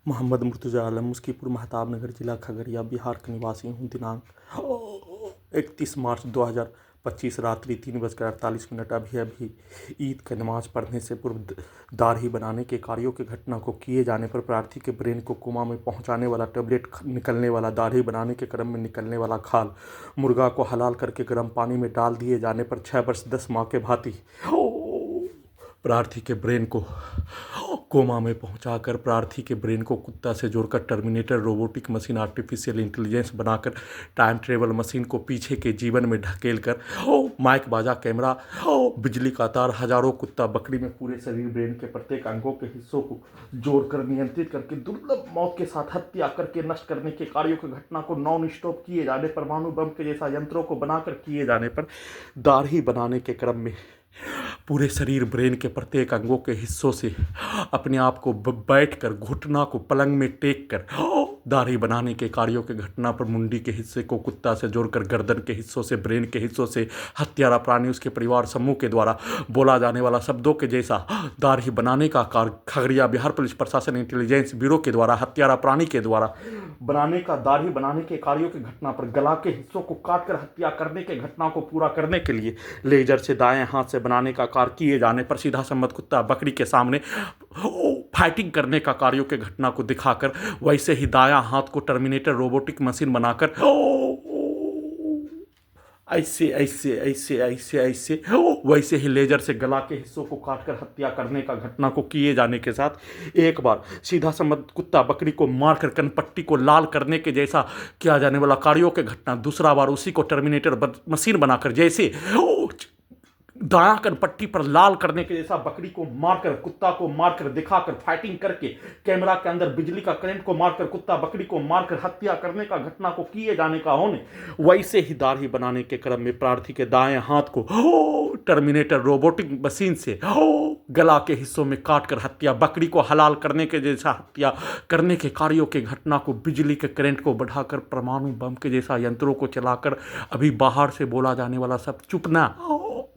मोहम्मद मुर्तज़ा आलम, मुस्कीपुर, महताब नगर, जिला खगड़िया, बिहार का निवासी हूँ। दिनांक 31 मार्च 2025 रात्रि 3:48। अभी ईद की नमाज पढ़ने से पूर्व दाढ़ी बनाने के कार्यों की घटना को किए जाने पर प्रार्थी के ब्रेन को कोमा में पहुंचाने वाला टैबलेट निकलने वाला, दाढ़ी बनाने के क्रम में निकलने वाला खाल, मुर्गा को हलाल करके गर्म पानी में डाल दिए जाने पर 6 वर्ष 10 माह के भांति प्रार्थी के ब्रेन को कोमा में पहुंचाकर प्रार्थी के ब्रेन को कुत्ता से जोड़कर terminator robotic machine artificial intelligence बनाकर टाइम ट्रेवल मशीन को पीछे के जीवन में ढकेल कर माइक बाजा कैमरा बिजली का तार हजारों कुत्ता बकरी में पूरे शरीर ब्रेन के प्रत्येक अंगों के हिस्सों को जोड़कर नियंत्रित करके दुर्लभ मौत के साथ हत्या करके नष्ट करने के कार्यों की घटना को नॉन स्टॉप किए जाने, परमाणु बम के जैसा यंत्रों को बनाकर किए जाने पर दाढ़ी बनाने के क्रम में पूरे शरीर ब्रेन के प्रत्येक अंगों के हिस्सों से अपने आप को बैठकर घुटना को पलंग में टेक कर दाढ़ी बनाने के कार्यों के घटना पर मुंडी के हिस्से को कुत्ता से जोड़कर गर्दन के हिस्सों से, ब्रेन के हिस्सों से हत्यारा प्राणी उसके परिवार समूह के द्वारा बोला जाने वाला शब्दों के जैसा दाढ़ी बनाने का कार्य खगड़िया बिहार पुलिस प्रशासन इंटेलिजेंस ब्यूरो के द्वारा हत्यारा प्राणी के द्वारा बनाने का दाढ़ी बनाने के कार्यों की घटना पर गला के हिस्सों को काटकर हत्या करने के घटना को पूरा करने के लिए लेजर से दाएं हाथ से बनाने का कार्य किए जाने पर सीधा संबंध कुत्ता बकरी के सामने फाइटिंग करने का कार्यों के घटना को दिखाकर वैसे ही दायां हाथ को टर्मिनेटर रोबोटिक मशीन बनाकर ऐसे ऐसे ऐसे ऐसे ऐसे वैसे ही लेजर से गला के हिस्सों को काटकर हत्या करने का घटना को किए जाने के साथ एक बार सीधा संबंध कुत्ता बकरी को मारकर कनपट्टी को लाल करने के जैसा किया जाने वाला कार्यों के घटना, दूसरा बार उसी को टर्मिनेटर मशीन बनाकर जैसे दायां कनपट्टी पर लाल करने के जैसा बकरी को मारकर कुत्ता को मारकर दिखाकर फाइटिंग करके कैमरा के अंदर बिजली का करंट को मारकर कुत्ता बकरी को मारकर हत्या करने का घटना को किए जाने का होने, वैसे ही दाढ़ी बनाने के क्रम में प्रार्थी के दाएं हाथ को टर्मिनेटर रोबोटिक मशीन से गला के हिस्सों में काटकर हत्या, बकरी को हलाल करने के जैसा हत्या करने के कार्यों के घटना को बिजली के करंट को बढ़ाकर परमाणु बम के जैसा यंत्रों को चलाकर अभी बाहर से बोला जाने वाला सब चुपना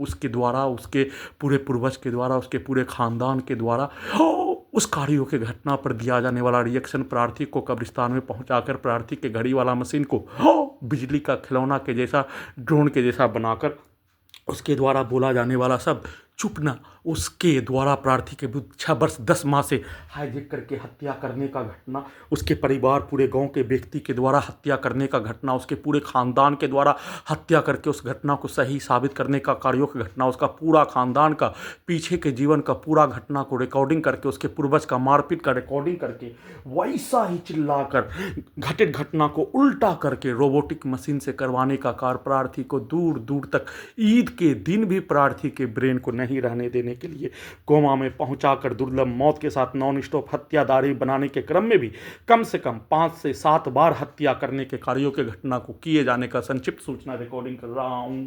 उसके द्वारा, उसके पूरे पूर्वज के द्वारा, उसके पूरे खानदान के द्वारा उस कार्यों के घटना पर दिया जाने वाला रिएक्शन प्रार्थी को कब्रिस्तान में पहुंचाकर प्रार्थी के घड़ी वाला मशीन को बिजली का खिलौना के जैसा, ड्रोन के जैसा बनाकर उसके द्वारा बोला जाने वाला सब चुपना उसके द्वारा प्रार्थी के विरुद्ध 6 वर्ष 10 माह से हाईजेक करके हत्या करने का घटना, उसके परिवार पूरे गांव के व्यक्ति के द्वारा हत्या करने का घटना, उसके पूरे खानदान के द्वारा हत्या करके उस घटना को सही साबित करने का कार्यों की घटना, उसका पूरा खानदान का पीछे के जीवन का पूरा घटना को रिकॉर्डिंग करके, उसके पूर्वज का मारपीट का रिकॉर्डिंग करके वैसा ही चिल्लाकर घटित घटना को उल्टा करके रोबोटिक मशीन से करवाने का कार्य प्रार्थी को दूर दूर तक ईद के दिन भी प्रार्थी के ब्रेन को नहीं रहने देने के लिए कोमा में पहुंचाकर दुर्लभ मौत के साथ नॉन स्टॉप हत्या दाढ़ी बनाने के क्रम में भी कम से कम 5 से 7 बार हत्या करने के कार्यों के घटना को किए जाने का संक्षिप्त सूचना रिकॉर्डिंग कर रहा हूं।